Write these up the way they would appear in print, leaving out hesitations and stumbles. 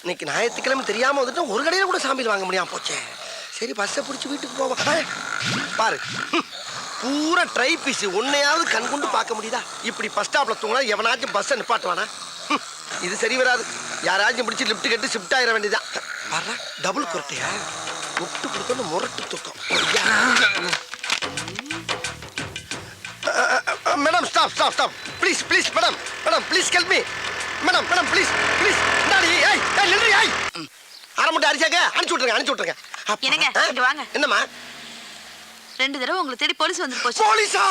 இன்னைக்கு ஞாயிற்றுக்கிழமை தெரியாம வந்துட்டு ஒரு கடையில கூட சாமியில் வாங்க முடியாம போச்சே. சரி பஸ்ஸை பிடிச்சி வீட்டுக்கு போவோம். பாரு பூரா ட்ரை பீஸ், உன்னையாவது கண் கொண்டு பார்க்க முடியுதா? இப்படி பஸ் ஸ்டாப்ல தூங்கினா எவனாச்சும் பஸ்ஸை நிப்பாட்டுவானா? இது சரி வராது. யாராச்சும் பிடிச்சி லிஃப்ட் கட்டி ஷிஃப்ட் ஆயிட வேண்டியதான். பாரு டபுள் குரட்டையா முட்டு கொடுத்தோன்னு முரட்டு தூக்கம். Madam stop stop stop please please madam madam please help me madam madam please please. அரை மட்டும் அரிசாக்க அனுப்பிச்சு விட்டுருங்க அனுப்பிச்சு விட்டுருங்க. என்னங்க இங்க வாங்க. என்னம்மா? 2 தடவை உங்களை தேடி போலீஸ் வந்து போச்சு. போலீஸா?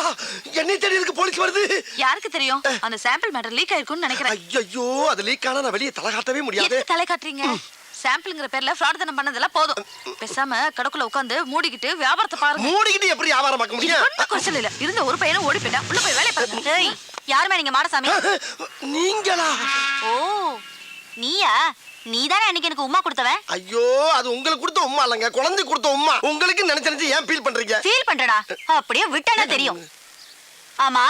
என்னை தேடி இருக்கு போலீஸ் வருது? யாருக்கு தெரியும்? அந்த சாம்பிள் மேட்டர் லீக் ஆயிருக்கும்னு நினைக்கிறேன். ஐயோ அது லீக் ஆனா நான் வெளியே தலை காட்டவே முடியாது. எதுக்கு தலை காட்டுறீங்க? சாம்பிள்ங்கற பேர்ல ஃப்ராட் தனம் பண்ணதெல்லாம் போதும். பேசாம கடக்குள்ள உட்கார்ந்து மூடிக்கிட்டு வியாபாரத்தை பாருங்க. மூடிக்கிட்டு எப்படி வியாபாரம் பார்க்க முடியும்? ஒண்ணும் குறைச்சல் இல்ல. இருந்த ஒரு பையனை ஓடி போயிட்டா. உள்ள போய் வேலைய பாருங்க. ஏய் யாருமே நீங்க மாடசாமி? நீங்களா? ஓ நீயா? நீதானே அன்னைக்கு எனக்கு உம்மா கொடுத்தவன். ஐயோ அது உங்களுக்கு கொடுத்த உம்மா இல்லங்க, குழந்தை கொடுத்த உம்மா. உங்களுக்கு நினைச்சு ஏன் ஃபீல் பண்றீங்க? ஃபீல் பண்றடா. அப்படியே விட்டனா தெரியும். ஆமா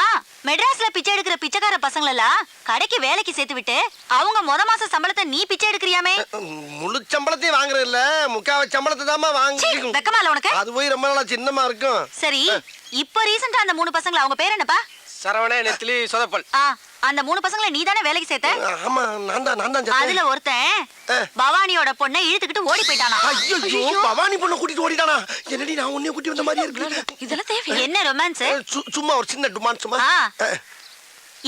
மெட்ராஸ்ல பிச்சை எடுக்கிற பிச்சைக்கார பசங்கள எல்லாம் கடைக்கு வேலைக்கு சேர்த்து விட்டு அவங்க முத மாச சம்பளத்தை நீ பிச்சை எடுக்கறியாமே? முழு சம்பளத்தையும் வாங்குறது இல்ல, முக்காவாசி சம்பளத்தை தாமா வாங்கி. வெக்கமா இல்ல உனக்கு? அது போய் ரொம்ப நாளா சின்னமா இருக்கும். சரி இப்போ ரீசன்ட்டா அந்த 3 பசங்கள அவங்க பேர் என்னப்பா? சரவண, நெத்திலி, சொதப்பல். அந்த 3 பசங்கள நீ தானே வேலைக்கு சேர்த்த? ஆமா நான் தான். அதுல ஒருத்தன் பவானியோட பொண்ணை இழுத்துக்கிட்டு ஓடி போயிட்டானா? ஐயோ பவானி பொண்ணை கூட்டிட்டு ஓடிட்டானா? என்னடி நான் உன்னைய கூட்டி வந்த மாதிரி இருக்கு. இதெல்லாம் தேவை? என்ன ரொமான்ஸ்? சும்மா ஒரு சின்ன ரொமான்ஸ் சும்மா.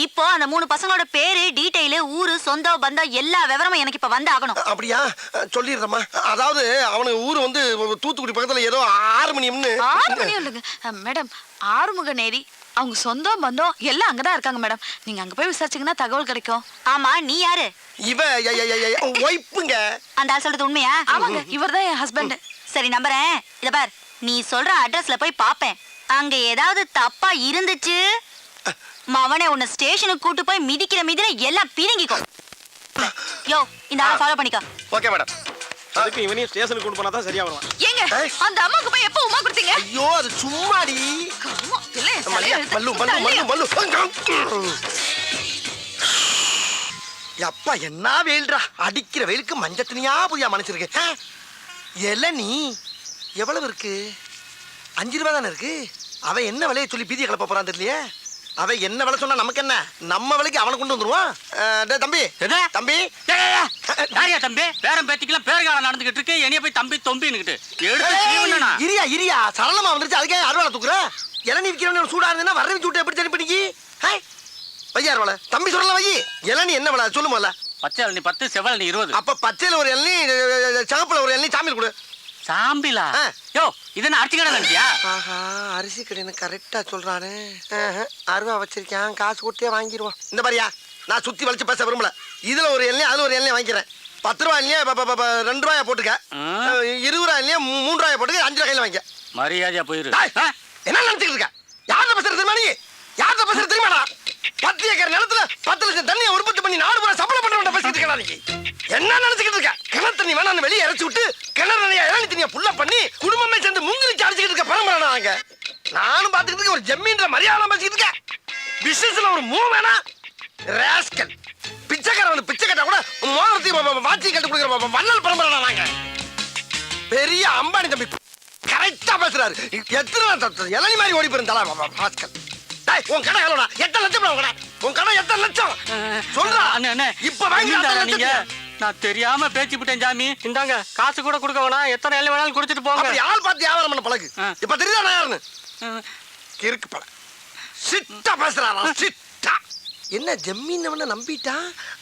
இப்போ அந்த 3 பசங்களோட பேரு, டீடைல், ஊரு, சொந்தம், பந்தம் எல்லா விவரமும் எனக்கு இப்ப வந்து ஆகணும். அப்படியா? சொல்லிடுறேம்மா. அதாவது அவனுக்கு ஊரு வந்து தூத்துக்குடி பக்கத்துல ஏதோ ஆறுமணியம்னு. ஆறுமணியம் இல்லைங்க மேடம், ஆறுமுக நேரி. அவங்க சொந்தம் பந்தம் எல்லாம் அங்கதான் இருக்காங்க மேடம். நீங்க அங்க போய் விசாரிச்சீங்கன்னா தகவல் கிடைக்கும். ஆமா நீ யாரு? இவ ஒய்ஃப்ங்க. அந்த ஆள் சொல்றது உண்மையா? ஆமாங்க இவர்தான் என் ஹஸ்பண்ட். சரி நம்புறேன். இத பார், நீ சொல்ற அட்ரஸ்ல போய் பாப்பேன். அங்க ஏதாவது தப்பா இருந்துச்சு மவனே உன்னை ஸ்டேஷனுக்கு கூட்டு போய் மிதிக்கிற மிதில எல்லாம் பிரிங்கிக்கோ. யோ இந்த ஆளை ஃபாலோ பண்ணிக்கோ. Okay madam. அதுக்கு இவனையும் ஸ்டேஷனுக்கு கொண்டு போனா தான் சரியா வருவான். ஏங்க அந்த அம்மாக்கு போய் எப்போ உமா கொடுத்தீங்க? ஐயோ அது சும்மாடி. அப்பா என்ன வெயில்டா, அடிக்கிற வெயிலுக்கு மஞ்சள் தனியா புதியா மனுச்சிருக்கு. இளநீ எவ்வளவு இருக்கு? 5 ரூபா தானே இருக்கு. அவன் என்ன விலையை சொல்லி பீதியை கிளப்ப போறான் தெரியலையே. அவன் என்ன விலை சொன்னா நமக்கு என்ன? நம்ம விலைக்கு அவனை கொண்டு வந்துருவான். தம்பி தம்பி யாரியா தம்பி? பேரம் பேத்திக்கலாம் பேர்காலம் நடந்துகிட்டு இருக்கு. என்னைய போய் தம்பி தொம்பின்னுகிட்டு இரியா சரளமா வந்துருச்சு. அதுக்கே அறுவாலை தூக்குற. இளநீ விற்கிறவன சூடா இருந்ததுன்னா வர வச்சு விட்டு எப்படி தனி பண்ணிக்கி? வையார் வலை தம்பி சொல்லல வை. இளநீ என்ன விலை சொல்லுமோல? பச்சை இளநீ 10, செவல் இளநீ 20. அப்ப பச்சையில ஒரு இளநீ, சிவப்புல ஒரு இளநீ சாமியில் கொடு. சாம்பிலா? யோ இதென்ன அரிசி கடை நினைச்சியா? ஆஹா அரிசி கடைன்னு கரெக்டா சொல்றானே. அருவா வச்சிருக்கேன், காசு கொடுத்தே வாங்கிடுவான். இந்த மாதிரியா நான் சுத்தி வளைச்சு பேச விரும்பல. இதுல ஒரு எண்ணெய் அதுல ஒரு எண்ணெய் வாங்கிக்கிறேன். 10 ரூபாய் இல்லையா 2 ரூபாயா போட்டுக்க. 20 ரூபாய் இல்லையா 3 ரூபாயா போட்டுக்க. 5 ரூபாய் கையில வாங்கிக்க. மரியாதையா போயிரு. என்ன நினைச்சுக்கிட்டு இருக்க? யார்கிட்ட பேசுறது தெரியுமா நீ? யார்கிட்ட பேசுறது தெரியுமாடா? 10 ஏக்கர் நிலத்துல 10 லட்சம் தண்ணியை உற்பத்தி பண்ணி நாடு பூரா சப்ளை பண்றவன் பேசிட்டு இருக்கா நீ? என்ன நினைச்சுக்கிட்டு இருக்க? கிணறு தண்ணி வேணான்னு வெளியே இறச்சி விட்டு கிணறு நிறைய இளநீ தண்ணியை புள்ள பண்ணி குடும்பமே சேர்ந்து முங்கிலிச்சு அடிச்சுக்கிட்டு இருக்க பரம்பரை நாங்க. நானும் பாத்துக்கிட்டு ஒரு ஜம்மீன்ற மரியாதை பேசிக்கிட்டு இருக்கேன். பிசினஸ்ல ஒரு மூவ் வேணா ராஸ்கல். பிச்சைக்காரன் பிச்சை கட்டா கூட மோதிரத்தையும் வாட்சி கட்டு கொடுக்குற வள்ளல் பரம்பரை நாங்க. பெரிய அம்பானி தம்பி கரெக்டா பேசுறாரு. எத்தனை இளநீ மாதிரி ஓடி போயிருந்தாளா ராஸ்கல். உன் கடை எவ்வளோடா? 8 லட்சம் உன் கடை. உன் கடை எத்தனை லட்சம் சொல்றா? இப்ப வாங்கி நான் தெரியாம பேச்சு விட்டேன் சாமி. இந்தாங்க காசு கூட கொடுக்க வேணாம். எத்தனை எல்லாம் வேணாலும் குடிச்சிட்டு போங்க. ஆள் பார்த்து வியாபாரம் பண்ண பழகு. இப்ப தெரியுதா நான் யாருன்னு? கிறுக்கு பழ சிட்டா பேசுறாரா சிட்டா. என்ன ஜம்மீன் நம்பிட்டா?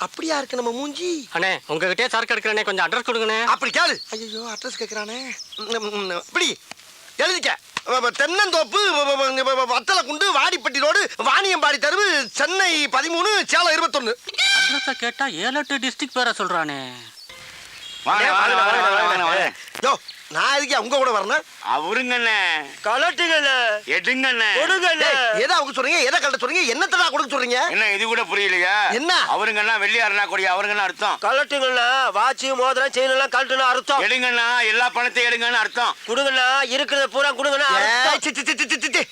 அப்படியா இருக்கு நம்ம மூஞ்சி? அண்ணே உங்ககிட்டயே சரக்கு எடுக்கிறேனே, கொஞ்சம் அட்ரஸ் கொடுங்கண்ணே. அப்படி கேளு. ஐயோ அட்ரஸ் கேட்கறானே. இப்படி எழுதிக்க. தென்னந்தோப்பு, வத்தலை குண்டு, வாடிப்பட்டி ரோடு, வாணியம்பாடி தெருவு, சென்னை 13, சேலம் 21. அட்ரஸ கேட்டா 7-8 டிஸ்ட்ரிக்ட் பேரை சொல்றானே. யோ நான் எதுக்கு உங்க கூட வரணும்? அவருங்கண்ணே கலட்டுங்கண்ணே, எடுங்கண்ணே, கொடுங்கண்ணே. எதை அவங்க சொல்றீங்க? எதை கலட்ட சொல்றீங்க? என்னத்தடா கொடுக்க சொல்றீங்க? என்ன இது கூட புரியலையா? என்ன அவருங்கண்ணா வெள்ளியாருனா கொடி அவருங்கண்ணா அர்த்தம். கலட்டுங்கண்ணா வாட்சி மோதிரம் செயின் எல்லாம் கலட்டுனா அர்த்தம். எடுங்கண்ணா எல்லா பணத்தையும் எடுங்கன்னு அர்த்தம். கொடுங்கண்ணா இருக்கிறத பூரா கொடுங்கண்ணா.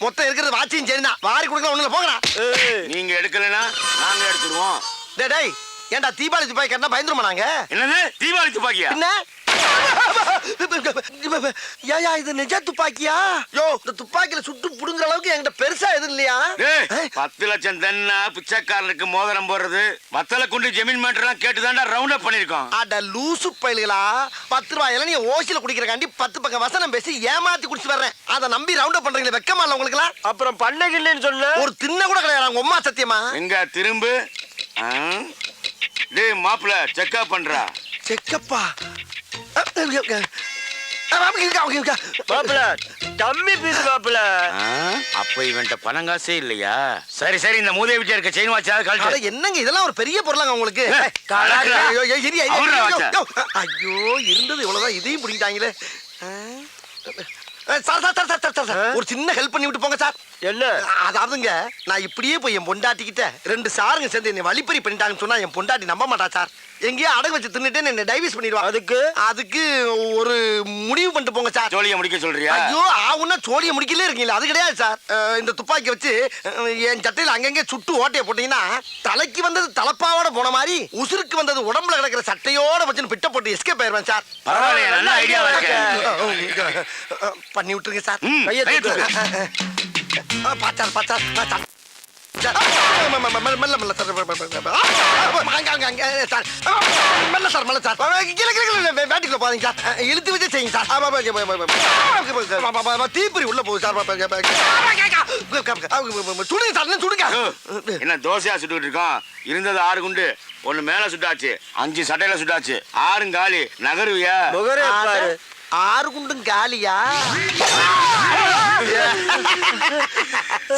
மொத்தம் இருக்கிறது வாட்சியும் செயின் தான். வாரி கொடுக்கலாம் ஒண்ணுல போங்கடா. நீங்க எடுக்கலன்னா நாங்க எடுத்துருவோம். டேய் ஏன்டா தீபாவளி துப்பாக்கி கட்டினா பயந்துருமா நாங்க என்னது தீபாவளி துப்பாக்கியா? என்ன ஏயா இது நிஜ துப்பாக்கியா? யோ இந்த துப்பாக்கியில சுட்டு புடுங்குற அளவுக்கு என்கிட்ட பெருசா எதுவும் இல்லையா? டேய், 10 லட்சம் தன்னா பிச்சைக்காரனுக்கு மோதிரம் போடுறது வத்தல குண்டு ஜமீன் மேட்டர்லாம் கேட்டுதான்டா ரவுண்ட் அப் பண்ணிருக்கோம். அட லூசு பயலுகளா, 10 ரூபாயில நீ ஓசில குடிக்கிறக்காண்டி 10 பக்கம் வசனம் பேசி ஏமாத்தி குடிச்சு வர்றேன். அதை நம்பி ரவுண்ட் அப் பண்றீங்களே, வெக்கமா இல்ல உங்களுக்குலாம்? அப்புறம் பண்ணகில்லைன்னு சொன்ன ஒரு தின்ன கூட கிடையாது உங்க அம்மா சத்தியமா. எங்க திரும்பு. டேய் மாப்ள செக்அப் பண்றா. செக்கப்பா மாப்பிள டம்மி பீஸ் மாப்பிள. அப்ப இவன்ட்ட பணம் காசே இல்லையா? சரி சரி, இந்த மூதேவிட்ட இருக்க செயின் வாட்சாவது அட கழட்டு. என்னங்க இதெல்லாம் ஒரு பெரிய பொருளாங்க உங்களுக்கு? கலாட்டா. அவர்ரா வாட்சா. ஐயோ இருந்தது இவ்வளவுதான், இதையும் பிடிக்கிட்டாங்களே. Sir sir sir sir sir ஒரு சின்ன ஹெல்ப் பண்ணி விட்டு போங்க சார். என்ன? அதாவதுங்க நான் இப்படியே போய் என் பொண்டாட்டிக்கிட்ட 2 சாருங்க சேர்ந்து என்னை வழிப்பறி பண்ணிட்டாங்கன்னு சொன்னா என் பொண்டாட்டி நம்ப மாட்டா சார். எங்கேயோ அடகு வச்சு தின்னுட்டு என்ன டைவர்ஸ் பண்ணிடுவா. அதுக்கு ஒரு முடிவு பண்ணிட்டு போங்க சார். ஜோலியை முடிக்க சொல்றியா? ஐயோ ஆவுன்னா சோழியை முடிக்கலே இருக்கீங்களா? அது கிடையாது சார். இந்த துப்பாக்கி வச்சு என் சட்டையில அங்கங்க சுட்டு ஓட்டையை போட்டீங்கன்னா தலைக்கு வந்தது தலப்பாவோட போன மாதிரி உசுருக்கு வந்தது உடம்புல கிடக்கிற சட்டையோட வச்சு பிட்ட போட்டு எஸ்கேப் ஆயிருவேன் சார். பரவாயில்லையா, நல்ல ஐடியாவா இருக்கு. பண்ணி விட்டுருங்க சார். கையை தூக்கு. பாச்சார் பாச்சார் பாச்சார் மெல்ல மெல்ல சார். மெல்ல சார் மெல்ல சார். வேட்டிக்குள்ள போறீங்க சார். இழுத்து வச்சு செய்யுங்க சார். தீப்பொறி உள்ள போகுது சார். சுடுங்க சார், சுடுங்க. என்ன தோசையா சுட்டுட்டு இருக்கோம்? இருந்தது 6 குண்டு, 1 மேல சுட்டாச்சு, 5 சட்டையில சுட்டாச்சு, 6 காலி. நகருவியா? 6 குண்டும் காலியா?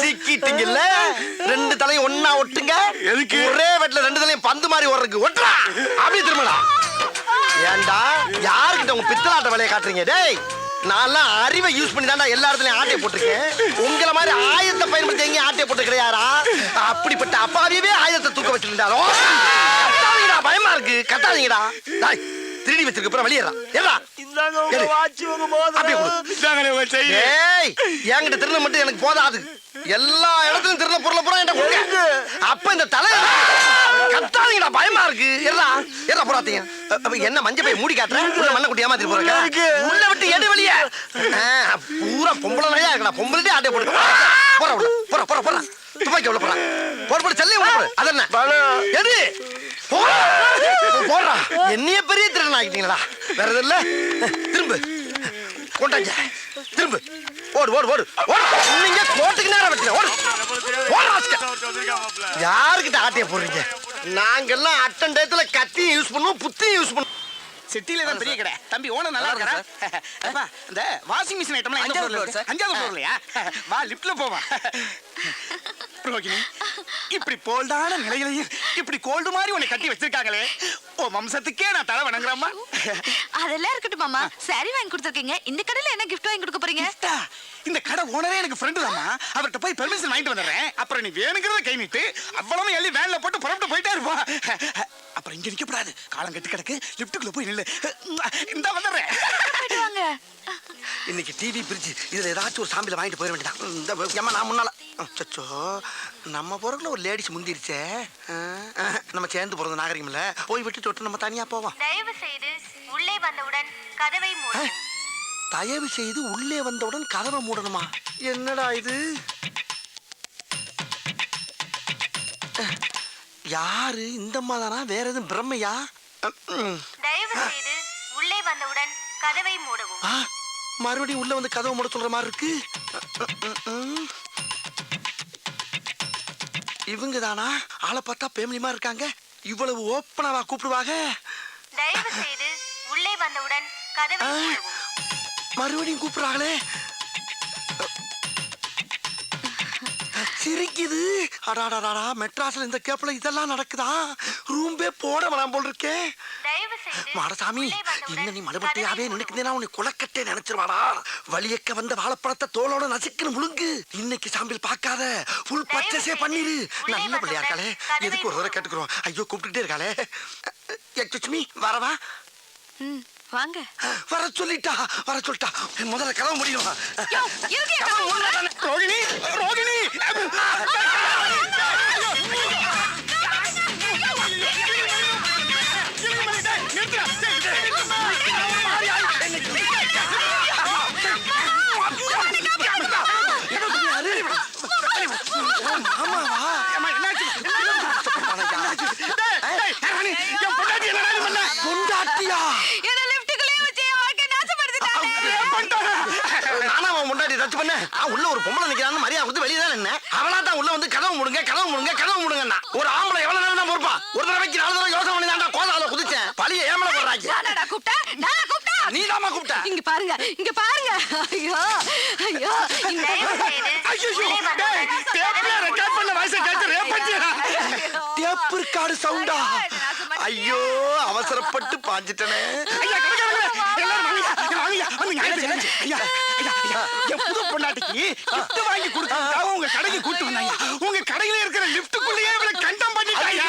சிக்கிட்டீங்கல்ல, 2 தலையும் ஒண்ணா ஒட்டுங்க. எதுக்கு? ஒரே வெட்ல 2 தலையும் பந்து மாதிரி ஓடுறதுக்கு. ஒட்டுறா அப்படியே திரும்படா. ஏண்டா யாருக்கிட்ட உங்க பித்தலாட்ட வேலையை காட்டுறீங்க? டேய் நான்லாம் அறிவை யூஸ் பண்ணி தான்டா எல்லா இடத்துலயும் ஆட்டையை போட்டிருக்கேன். உங்களை மாதிரி ஆயுதத்தை பயன்படுத்தி எங்கேயும் ஆட்டையை போட்டு கிடையாரா? அப்படிப்பட்ட அப்பாவியவே ஆயுதத்தை தூக்க வச்சிருந்தாரோ? கட்டாதீங்கடா, பயமா இருக்கு. கட்டாதீங்கடா. திருடி வச்சிருக்க அப்புறம் வெளியேறா. ஏறா இந்தாங்க உங்க வாட்ச் உங்க மோதிரம். ஏய் என்கிட்ட திருட மட்டும் எனக்கு போதாது. எல்லா இடத்துலயும் திருட பொருளை பூரா என்கிட்ட கொடுங்க. அப்ப இந்த தலை கத்தாதீங்கடா, பயமா இருக்கு. ஏறா ஏறா போறாதீங்க. என்ன மஞ்சள் போய் மூடி காட்டுறேன். உள்ள மண்ணை குட்டி ஏமாத்திட்டு போறேன். உள்ள விட்டு எடு வெளியே. பூரா பொம்பளை நகையா இருக்குடா. பொம்பளை ஆட்டை போட்டு போற உள்ள போற போற போற. துப்பாக்கி உள்ள போற போடு போடு செல்லே உள்ள போடு. அதென்ன எது போடுறா? என்னைய பெரிய திருடன் ஆகிட்டீங்களா? வேற எதுவும் இல்ல. திரும்ப கொண்டாங்க. திரும்ப ஓடு ஓடு ஓடு ஓடு. நீங்க கோட்டுக்கு நேரம் வச்சுங்க. ஓடு ஓடு. யாருக்கிட்ட ஆட்டைய போடுறீங்க? நாங்கெல்லாம் அட்டன் டயத்துல கத்தியும் யூஸ் பண்ணுவோம், புத்தியும் யூஸ் பண்ணுவோம். சிட்டில தான் பெரிய கடை. தம்பி ஓனர் நல்லா இருக்கா? அப்பா இந்த வாஷிங் மிஷின் ஐட்டம்லாம் எங்க ஃப்ளோர்ல இருக்கு? 5வது ஃப்ளோர்லயா? வா லிஃப்ட்ல போவா. ரோகிணி, இப்படி போல்டான நிலையிலையும் இப்படி கோல்டு மாதிரி உன்னை கட்டி வச்சிருக்காங்களே, ஓ வம்சத்துக்கே நான் தலை வணங்குறேம்மா. அதெல்லாம் இருக்கட்டும் மாமா. சாரி வாங்கி கொடுத்துருக்கீங்க. இந்த கடையில என்ன கிஃப்ட் வாங்கி கொடுக்க போறீங்க? இந்த கடை ஓனரே எனக்கு ஃப்ரெண்டு தாம்மா. அவர்கிட்ட போய் பெர்மிஷன் வாங்கிட்டு வந்துடுறேன். அப்புறம் நீ வேணுங்கிறத கை நீட்டு அவ்வளவு எள்ளி வேன்ல போட்டு புறப்பட்டு போயிட்டே இருப்பா. அப்புறம் இங்க நிக்கப்படாது, காலம் கட்டு கிடக்கு. லிஃப்ட்டுக்குள்ள போய் நில்லு. இந்த வந்துடுறேன். இன்னைக்கு டிவி பிரிட்ஜ் இதுல ஏதாச்சும் ஒரு சாம்பில வாங்கிட்டு போயிட வேண்டியதான். இந்த ஏமா நான் முன்னால சச்சோ நம்ம போறதுல ஒரு லேடிஸ் முந்திருச்சே. நம்ம சேர்ந்து போறது நாகரிகம் இல்ல. போய் விட்டு தொட்டு நம்ம தனியா போவோம். தயவு செய்து உள்ளே வந்தவுடன் கதவை மூடு. தயவு செய்து உள்ளே வந்தவுடன் கதவை மூடணுமா? என்னடா இது? யாரு இந்த அம்மாதானா? வேற எதுவும் பிரம்மையா? தயவு செய்து உள்ளே வந்தவுடன் கதவை மூடவும். மறுபடியும் உள்ள வந்து கதவை மூட சொல்ற மாதிரி இருக்கு. இவங்க தானா? ஆளை பார்த்தா பேமிலிமா இருக்காங்க. இவ்வளவு ஓப்பனாவா கூப்பிடுவாங்க? தயவு செய்து உள்ளே வந்தவுடன் கதவை மூடவும். மறுபடியும் கூப்பிடுறாங்களே. சிரிக்குது. அடாடாடா, மெட்ராஸ்ல இந்த கேப்ல இதெல்லாம் நடக்குதா? ரூம்பே போட வேணாம் போல் இருக்கே. மாடசாமி, இன்னும் நீ மறுபடியாவே நினைக்கிறேன்னா உன்னை குளக்கட்டே நினைச்சிருவாடா. வலியக்க வந்த வாழைப்பழத்தை தோலோட நசுக்குன்னு முழுங்கு. இன்னைக்கு சாம்பிள் பார்க்காத, ஃபுல் பர்ச்சேஸே பண்ணிரு. நல்ல பிள்ளையா இருக்காளே, எதுக்கு ஒரு தடவை கேட்டுக்கிறோம். ஐயோ கூப்பிட்டுட்டே இருக்காளே. எக்ஸ்கியூஸ் வரவா? வாங்க. வர சொல்லிட்டா, வர சொல்லிட்டா. முதல்ல கதவு முடியும். ரோகிணி, ரோகிணி. ஏம்மா, என்னாச்சு? டேய், டேய், ராணி, என் பொண்டாட்டி என்னடா இது பண்ண? பொண்டாட்டியா? என்ன லிஃப்ட்டுக்குள்ளே வச்சு என் வாழ்க்கை நாசப்படுத்திட்டானே. ஏன் பண்ணிட்டாங்க? நானா அவன் முன்னாடி டச் பண்ண உள்ள ஒரு பொம்பளை நிக்கிறான்னு மரியாதை கொடுத்து வெளியே தான் நின்னேன். அவளா தான் உள்ள வந்து கதவு முடுங்கன்னா ஒரு ஆம்பளை எவ்வளவு நேரம் தான் பொறுப்பா? ஒரு தடவைக்கு 4 தடவை யோசனை பண்ணி தான்டா கோதால குதிச்சேன். பழிய ஏமல போடுறாங்க. நானா கூப்பிட்டா நீதாம்மா கூப்பிட்ட. இங்க பாருங்க ஐயோ ஐயோ இந்த ஐயோ, டேய், டேப்ல ரெக்கார்ட் பண்ண வாய்ஸை கேட்டு ரேப் பண்ணியா? டேப் ரெக்கார்டு சவுண்டா? ஐயோ அவசரப்பட்டு பாஞ்சிட்டனே. ஐயா, கடைக்காரங்களே, எல்லாரும் வாங்கய்யா, வந்து நியாயத்தை கேளுங்க. ஐயா, என் புது பொண்டாட்டிக்கு gift வாங்கி கொடுத்ததுக்காக உங்க கடைக்கு கூட்டு வந்தாங்க. உங்க கடையில இருக்கிற லிஃப்ட்டுக்குள்ளேயே இவளை கண்டம் பண்ணிட்டாங்க.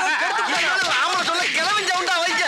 ஆமா சொல்ல கிளம்பி சவுண்டா வைக்க